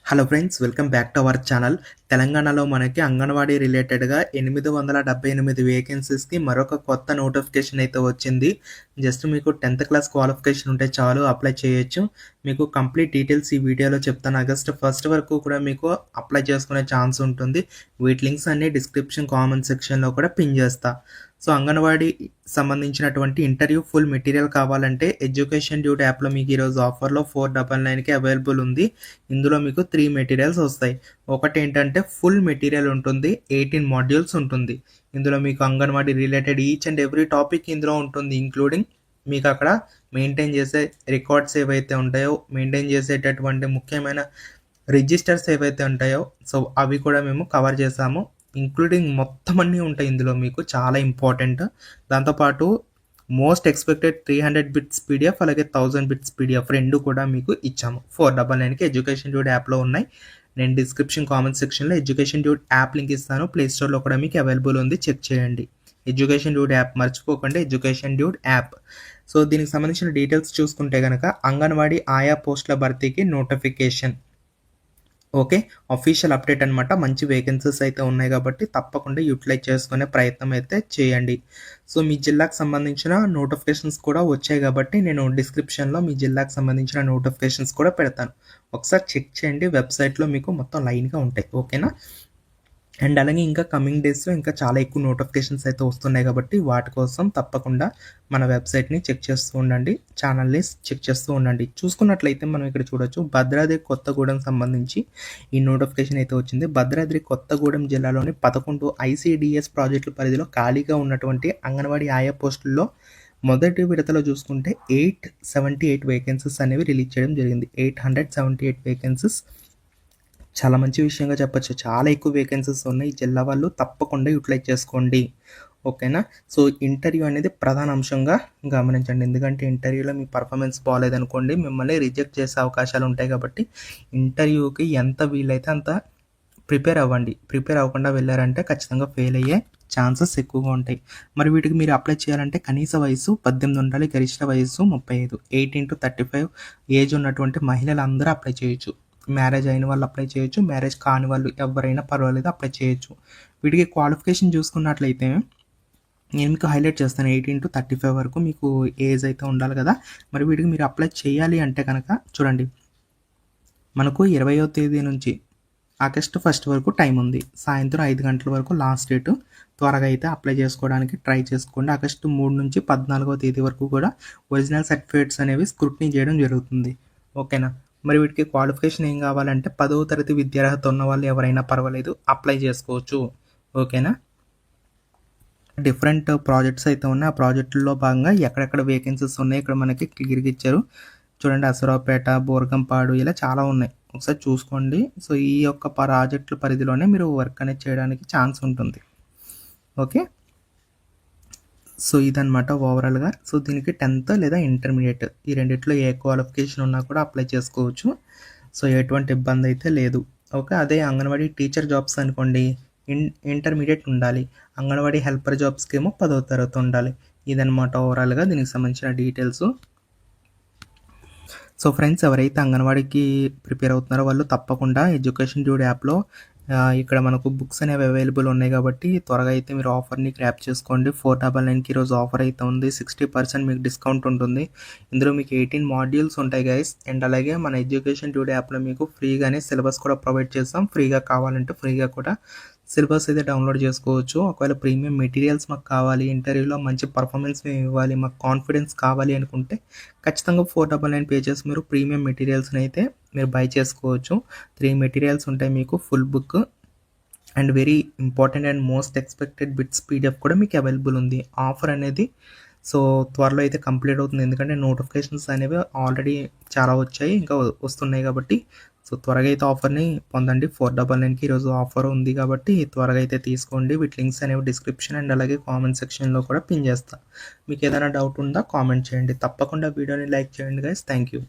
Hello friends, welcome back to our channel. తెలంగాణలో మనకి అంగన్వాడీ రిలేటెడ్గా 878 వేకెన్సీస్కి మరొక కొత్త నోటిఫికేషన్ అయితే వచ్చింది. జస్ట్ మీకు 10th క్లాస్ క్వాలిఫికేషన్ ఉంటే చాలు, అప్లై చేయొచ్చు. మీకు కంప్లీట్ డీటెయిల్స్ ఈ వీడియోలో చెప్తాను. ఆగస్ట్ 1 వరకు కూడా మీకు అప్లై చేసుకునే ఛాన్స్ ఉంటుంది. వీటి లింక్స్ అన్ని డిస్క్రిప్షన్ కామెంట్ సెక్షన్లో కూడా పిన్ చేస్తా. సో అంగన్వాడీ సంబంధించినటువంటి ఇంటర్వ్యూ ఫుల్ మెటీరియల్ కావాలంటే ఎడ్యుకేషన్ డ్యూట్ యాప్లో మీకు ఈరోజు ఆఫర్లో 499కి అవైలబుల్ ఉంది. ఇందులో మీకు 3 మెటీరియల్స్ వస్తాయి. ఒకటి ఏంటంటే ఫుల్ మెటీరియల్ ఉంటుంది, 18 మాడ్యూల్స్ ఉంటుంది. ఇందులో మీకు anganwadi related each and every topic ఇందులో ఉంటుంది. ఇంక్లూడింగ్ మీకు అక్కడ మెయింటైన్ చేసే రికార్డ్స్ ఏవైతే ఉంటాయో, మెయింటైన్ చేసేటటువంటి ముఖ్యమైన రిజిస్టర్స్ ఏవైతే ఉంటాయో, సో అవి కూడా మేము కవర్ చేసాము. ఇంక్లూడింగ్ మొత్తం అన్నీ ఉంటాయి ఇందులో, మీకు చాలా ఇంపార్టెంట్. దాంతోపాటు మోస్ట్ ఎక్స్పెక్టెడ్ 300 బిట్స్ పీడిఎఫ్, అలాగే 1000 బిట్స్ పీడిఎఫ్ రెండు కూడా మీకు ఇచ్చాము. 499కి ఎడ్యుకేషన్ డ్యూట్ యాప్లో ఉన్నాయి. నేను డిస్క్రిప్షన్ కామెంట్ సెక్షన్లో ఎడ్యుకేషన్ డ్యూట్ యాప్ లింక్ ఇస్తాను. ప్లే స్టోర్లో కూడా మీకు అవైలబుల్ ఉంది, చెక్ చేయండి. ఎడ్యుకేషన్ డ్యూట్ యాప్ మర్చిపోకండి, ఎడ్యుకేషన్ డ్యూట్ యాప్. సో దీనికి సంబంధించిన డీటెయిల్స్ చూసుకుంటే కనుక అంగన్వాడీ ఆయా పోస్టుల భర్తీకి నోటిఫికేషన్. ఓకే, అఫీషియల్ అప్డేట్ అనమాట. మంచి వేకెన్సీస్ అయితే ఉన్నాయి కాబట్టి తప్పకుండా యూటిలైజ్ చేసుకునే ప్రయత్నం అయితే చేయండి. సో మీ జిల్లాకు సంబంధించిన నోటిఫికేషన్స్ కూడా వచ్చాయి కాబట్టి నేను డిస్క్రిప్షన్లో మీ జిల్లాకు సంబంధించిన నోటిఫికేషన్స్ కూడా పెడతాను. ఒకసారి చెక్ చేయండి, వెబ్సైట్లో మీకు మొత్తం లైన్గా ఉంటాయి. ఓకేనా? అండ్ అలాగే ఇంకా కమింగ్ డేస్లో ఇంకా చాలా ఎక్కువ నోటిఫికేషన్స్ అయితే వస్తున్నాయి కాబట్టి వాటి కోసం తప్పకుండా మన వెబ్సైట్ని చెక్ చేస్తూ ఉండండి, ఛానల్ని చెక్ చేస్తూ ఉండండి. చూసుకున్నట్లయితే మనం ఇక్కడ చూడొచ్చు, భద్రాద్రి కొత్తగూడెం సంబంధించి ఈ నోటిఫికేషన్ అయితే వచ్చింది. భద్రాద్రి కొత్తగూడెం జిల్లాలోని 11 ICDS ప్రాజెక్టుల పరిధిలో ఖాళీగా ఉన్నటువంటి అంగన్వాడీ ఆయా పోస్టుల్లో మొదటి విడతలో చూసుకుంటే 878 వేకెన్సీస్ అనేవి రిలీజ్ చేయడం జరిగింది. 878 వేకెన్సీస్ చాలా మంచి విషయంగా చెప్పొచ్చు. చాలా ఎక్కువ వేకెన్సీస్ ఉన్నాయి. జిల్లా వాళ్ళు తప్పకుండా యూటిలైజ్ చేసుకోండి. ఓకేనా? సో ఇంటర్వ్యూ అనేది ప్రధాన అంశంగా గమనించండి. ఎందుకంటే ఇంటర్వ్యూలో మీ పర్ఫార్మెన్స్ బాగాలేదనుకోండి, మిమ్మల్ని రిజెక్ట్ చేసే అవకాశాలు ఉంటాయి కాబట్టి ఇంటర్వ్యూకి ఎంత వీలైతే అంత ప్రిపేర్ అవ్వండి. ప్రిపేర్ అవ్వకుండా వెళ్ళారంటే ఖచ్చితంగా ఫెయిల్ అయ్యే ఛాన్సెస్ ఎక్కువగా ఉంటాయి. మరి వీటికి మీరు అప్లై చేయాలంటే కనీస వయసు 18 ఉండాలి, గరిష్ట వయసు 35. 18 to 35 ఏజ్ ఉన్నటువంటి మహిళలందరూ అప్లై చేయొచ్చు. మ్యారేజ్ అయిన వాళ్ళు అప్లై చేయొచ్చు, మ్యారేజ్ కాని వాళ్ళు ఎవరైనా పర్వాలేదు అప్లై చేయొచ్చు. వీటికి క్వాలిఫికేషన్ చూసుకున్నట్లయితే నేను మీకు హైలైట్ చేస్తాను. 18 to 35 వరకు మీకు ఏజ్ అయితే ఉండాలి కదా. మరి వీటికి మీరు అప్లై చేయాలి అంటే కనుక చూడండి, మనకు 20వ తేదీ నుంచి ఆగస్ట్ 1 వరకు టైం ఉంది. సాయంత్రం 5 గంటల వరకు లాస్ట్ డేటు. త్వరగా అయితే అప్లై చేసుకోవడానికి ట్రై చేసుకోండి. ఆగస్టు 3 నుంచి 14వ తేదీ వరకు కూడా ఒరిజినల్ సర్టిఫికేట్స్ అనేవి స్క్రూటినీ చేయడం జరుగుతుంది. ఓకేనా? మరి వీటికి క్వాలిఫికేషన్ ఏం కావాలంటే 10వ తరగతి విద్యార్హత ఉన్న వాళ్ళు ఎవరైనా పర్వాలేదు, అప్లై చేసుకోవచ్చు. ఓకేనా? డిఫరెంట్ ప్రాజెక్ట్స్ అయితే ఉన్నాయి. ఆ ప్రాజెక్టుల్లో భాగంగా ఎక్కడెక్కడ వేకెన్సీస్ ఉన్నాయి ఇక్కడ మనకి క్లియర్గా ఇచ్చారు. చూడండి, అసరావుపేట, బోరగంపాడు ఇలా చాలా ఉన్నాయి. ఒకసారి చూసుకోండి. సో ఈ యొక్క ప్రాజెక్టుల పరిధిలోనే మీరు వర్క్ అనేది చేయడానికి ఛాన్స్ ఉంటుంది. ఓకే, సో ఇదనమాట ఓవరాల్గా. సో దీనికి 10th లేదా ఇంటర్మీడియట్ ఈ రెండిట్లో ఏ క్వాలిఫికేషన్ ఉన్నా కూడా అప్లై చేసుకోవచ్చు. సో ఎటువంటి ఇబ్బంది అయితే లేదు. ఓకే, అదే అంగన్వాడీ టీచర్ జాబ్స్ అనుకోండి, ఇంటర్మీడియట్ ఉండాలి. అంగన్వాడీ హెల్పర్ జాబ్స్కి ఏమో 10వ తరగతి ఉండాలి. ఇదనమాట ఓవరాల్గా దీనికి సంబంధించిన డీటెయిల్స్. సో ఫ్రెండ్స్, ఎవరైతే అంగన్వాడీకి ప్రిపేర్ అవుతున్నారో వాళ్ళు తప్పకుండా ఎడ్యుకేషన్ డ్యూడ్ యాప్లో ఇక్కడ మనకు బుక్స్ అనేవి అవైలబుల్ ఉన్నాయి కాబట్టి త్వరగా అయితే మీరు ఆఫర్ని గ్రాప్ చేసుకోండి. 499కి ఈరోజు ఆఫర్ అయితే ఉంది. 60% మీకు డిస్కౌంట్ ఉంటుంది. ఇందులో మీకు 18 మాడ్యూల్స్ ఉంటాయి గైస్. అండ్ అలాగే మన ఎడ్యుకేషన్ డ్యూడ్ యాప్లో మీకు ఫ్రీగానే సిలబస్ కూడా ప్రొవైడ్ చేస్తాం. ఫ్రీగా కావాలంటే ఫ్రీగా కూడా సిలబస్ అయితే డౌన్లోడ్ చేసుకోవచ్చు. ఒకవేళ ప్రీమియం మెటీరియల్స్ మాకు కావాలి, ఇంటర్వ్యూలో మంచి పర్ఫార్మెన్స్ మేము ఇవ్వాలి, మాకు కాన్ఫిడెన్స్ కావాలి అనుకుంటే ఖచ్చితంగా 499 పేజెస్ మీరు ప్రీమియం మెటీరియల్స్ని అయితే మీరు బై చేసుకోవచ్చు. 3 మెటీరియల్స్ ఉంటాయి మీకు, full book and very important and most expected bits PDF కూడా మీకు అవైలబుల్ ఉంది. ఆఫర్ అనేది సో త్వరలో అయితే కంప్లీట్ అవుతుంది. ఎందుకంటే నోటిఫికేషన్స్ అనేవి ఆల్రెడీ చాలా వచ్చాయి, ఇంకా వస్తున్నాయి కాబట్టి సో త్వరగా అయితే ఆఫర్ని పొందండి. 499కి ఈరోజు ఆఫర్ ఉంది కాబట్టి త్వరగా అయితే తీసుకోండి. వీటి లింక్స్ అనేవి డిస్క్రిప్షన్ అండ్ అలాగే కామెంట్ సెక్షన్లో కూడా పిన్ చేస్తా. మీకు ఏదైనా డౌట్ ఉందా కామెంట్ చేయండి. తప్పకుండా వీడియోని లైక్ చేయండి గైస్. Thank you.